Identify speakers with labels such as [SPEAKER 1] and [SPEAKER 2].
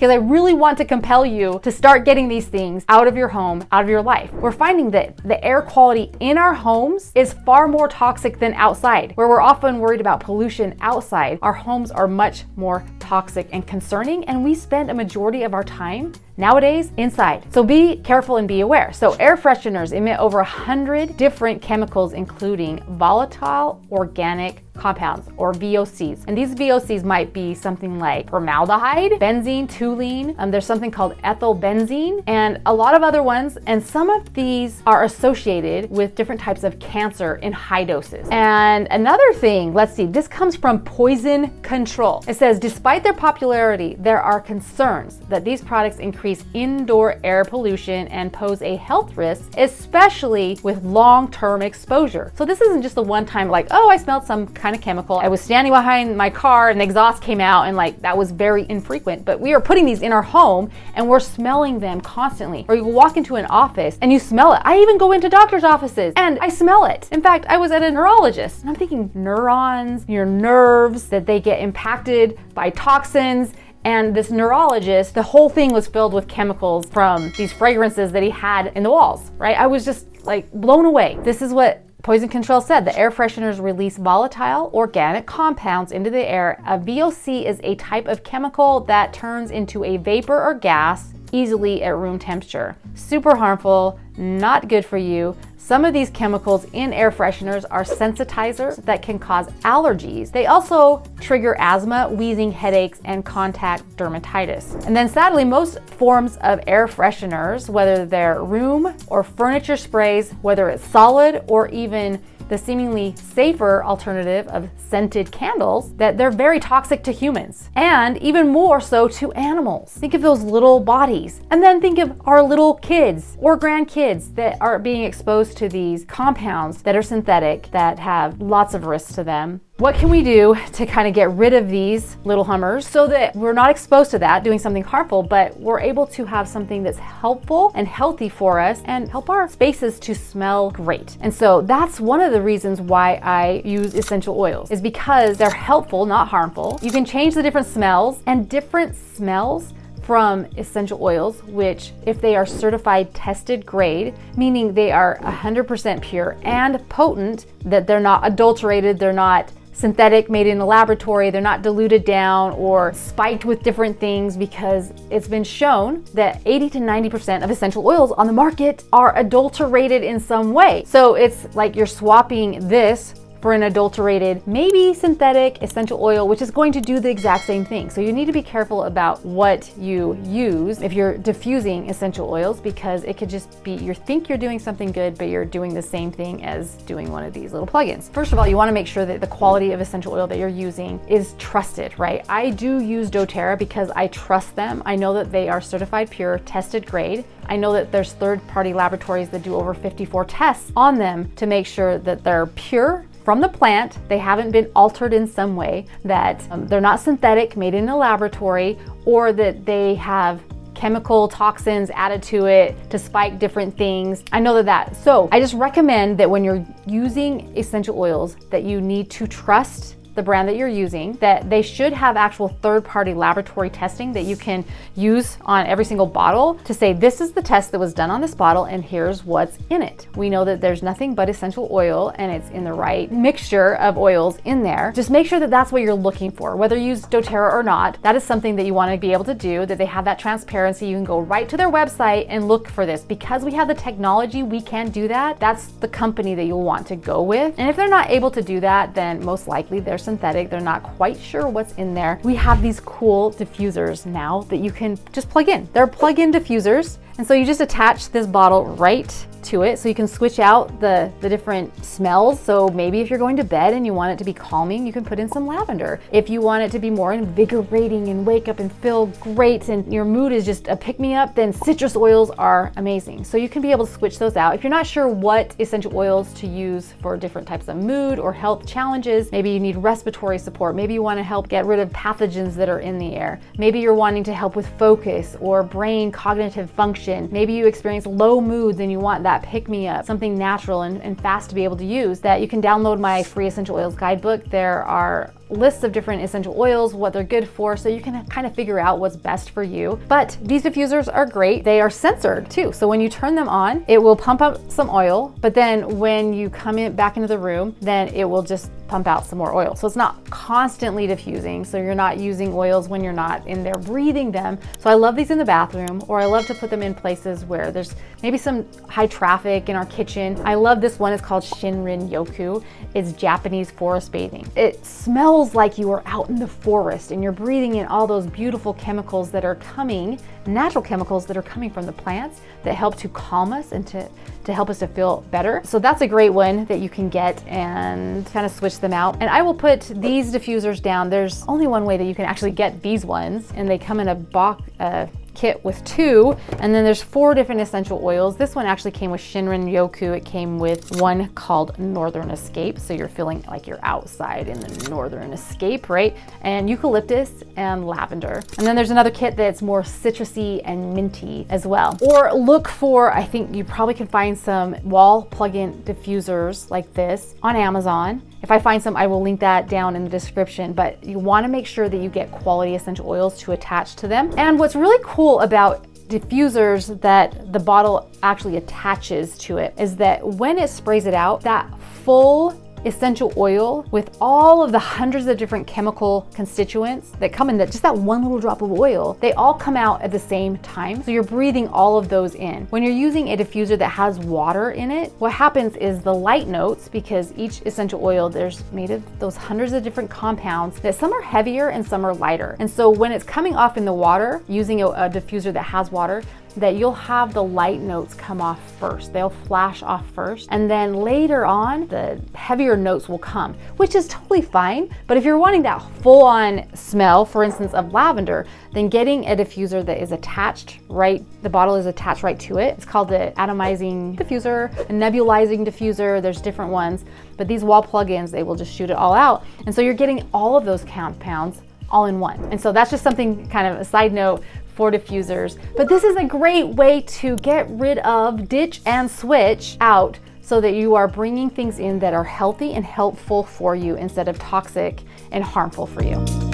[SPEAKER 1] because I really want to compel you to start getting these things out of your home, out of your life. We're finding that the air quality in our homes is far more toxic than outside. Where we're often worried about pollution outside, our homes are much more toxic and concerning, and we spend a majority of our time nowadays inside. So be careful and be aware. So air fresheners emit over 100 different chemicals, including volatile organic compounds, or VOCs. And these VOCs might be something like formaldehyde, benzene, toluene, there's something called ethyl benzene, and a lot of other ones. And some of these are associated with different types of cancer in high doses. And another thing, let's see, this comes from Poison Control. It says, despite their popularity, there are concerns that these products increase indoor air pollution and pose a health risk, especially with long-term exposure. So this isn't just a one-time like, oh, I smelled some kind of chemical. I was standing behind my car and the exhaust came out, and like that was very infrequent. But we are putting these in our home and we're smelling them constantly. Or you walk into an office and you smell it. I even go into doctor's offices and I smell it. In fact, I was at a neurologist and I'm thinking neurons, your nerves, that they get impacted by toxins. And this neurologist, the whole thing was filled with chemicals from these fragrances that he had in the walls, right? I was just like blown away. This is what Poison Control said. The air fresheners release volatile organic compounds into the air. A VOC is a type of chemical that turns into a vapor or gas easily at room temperature. Super harmful, not good for you. Some of these chemicals in air fresheners are sensitizers that can cause allergies. They also trigger asthma, wheezing, headaches, and contact dermatitis. And then sadly, most forms of air fresheners, whether they're room or furniture sprays, whether it's solid or even the seemingly safer alternative of scented candles, that they're very toxic to humans and even more so to animals. Think of those little bodies, and then think of our little kids or grandkids that are being exposed to these compounds that are synthetic, that have lots of risks to them. What can we do to kind of get rid of these little hummers so that we're not exposed to that, doing something harmful, but we're able to have something that's helpful and healthy for us and help our spaces to smell great? And so that's one of the reasons why I use essential oils, is because they're helpful, not harmful. You can change the different smells, and different smells from essential oils, which if they are certified tested grade, meaning they are 100% pure and potent, that they're not adulterated, they're not synthetic, made in a laboratory, they're not diluted down or spiked with different things, because it's been shown that 80 to 90% of essential oils on the market are adulterated in some way. So it's like you're swapping this for an adulterated, maybe synthetic essential oil, which is going to do the exact same thing. So you need to be careful about what you use if you're diffusing essential oils, because it could just be you think you're doing something good, but you're doing the same thing as doing one of these little plugins. First of all, you want to make sure that the quality of essential oil that you're using is trusted, right? I do use doTERRA because I trust them. I know that they are certified pure, tested grade. I know that there's third-party laboratories that do over 54 tests on them to make sure that they're pure from the plant, they haven't been altered in some way, that they're not synthetic, made in a laboratory, or that they have chemical toxins added to it to spike different things. I know that. So I just recommend that when you're using essential oils, that you need to trust the brand that you're using, that they should have actual third-party laboratory testing that you can use on every single bottle to say, this is the test that was done on this bottle and here's what's in it. We know that there's nothing but essential oil and it's in the right mixture of oils in there. Just make sure that that's what you're looking for. Whether you use doTERRA or not, that is something that you want to be able to do, that they have that transparency. You can go right to their website and look for this. Because we have the technology, we can do that. That's the company that you'll want to go with. And if they're not able to do that, then most likely they're synthetic. They're not quite sure what's in there. We have these cool diffusers now that you can just plug in. They're plug-in diffusers. And so you just attach this bottle right to it, so you can switch out the different smells. So maybe if you're going to bed and you want it to be calming, you can put in some lavender. If you want it to be more invigorating and wake up and feel great and your mood is just a pick-me-up, then citrus oils are amazing. So you can be able to switch those out. If you're not sure what essential oils to use for different types of mood or health challenges, maybe you need respiratory support, maybe you want to help get rid of pathogens that are in the air, maybe you're wanting to help with focus or brain cognitive function, maybe you experience low moods and you want that pick-me-up, something natural and fast to be able to use, that you can download my free essential oils guidebook. There are lists of different essential oils, what they're good for, so you can kind of figure out what's best for you. But these diffusers are great. They are sensored too. So when you turn them on, it will pump up some oil, but then when you come in back into the room, then it will just pump out some more oil. So it's not constantly diffusing. So you're not using oils when you're not in there breathing them. So I love these in the bathroom, or I love to put them in places where there's maybe some high traffic in our kitchen. I love this one. It's called Shinrin Yoku. It's Japanese forest bathing. It smells like you are out in the forest and you're breathing in all those beautiful chemicals that are coming, natural chemicals that are coming from the plants that help to calm us and to help us to feel better. So that's a great one that you can get and kind of switch them out. And I will put these diffusers down. There's only one way that you can actually get these ones, and they come in a box, kit with 2, and then there's 4 different essential oils. This one actually came with Shinrin Yoku. It came with one called Northern Escape, so you're feeling like you're outside in the Northern Escape, right? And eucalyptus and lavender. And then there's another kit that's more citrusy and minty as well. Or look for, I think you probably can find some wall plug-in diffusers like this on Amazon. If I find some, I will link that down in the description, but you want to make sure that you get quality essential oils to attach to them. And what's really cool about diffusers that the bottle actually attaches to it is that when it sprays it out, that full essential oil with all of the hundreds of different chemical constituents that come in just that one little drop of oil, they all come out at the same time. So you're breathing all of those in. When you're using a diffuser that has water in it, what happens is the light notes, because each essential oil, there's made of those hundreds of different compounds, that some are heavier and some are lighter. And so when it's coming off in the water, using a diffuser that has water, that you'll have the light notes come off first. They'll flash off first, and then later on the heavier notes will come, which is totally fine. But if you're wanting that full-on smell, for instance of lavender, then getting a diffuser that is attached right, the bottle is attached right to it. It's called the atomizing diffuser, a nebulizing diffuser. There's different ones, but these wall plugins, they will just shoot it all out. And so you're getting all of those compounds all in one. And so that's just something, kind of a side note for diffusers. But this is a great way to get rid of, ditch and switch out, so that you are bringing things in that are healthy and helpful for you instead of toxic and harmful for you.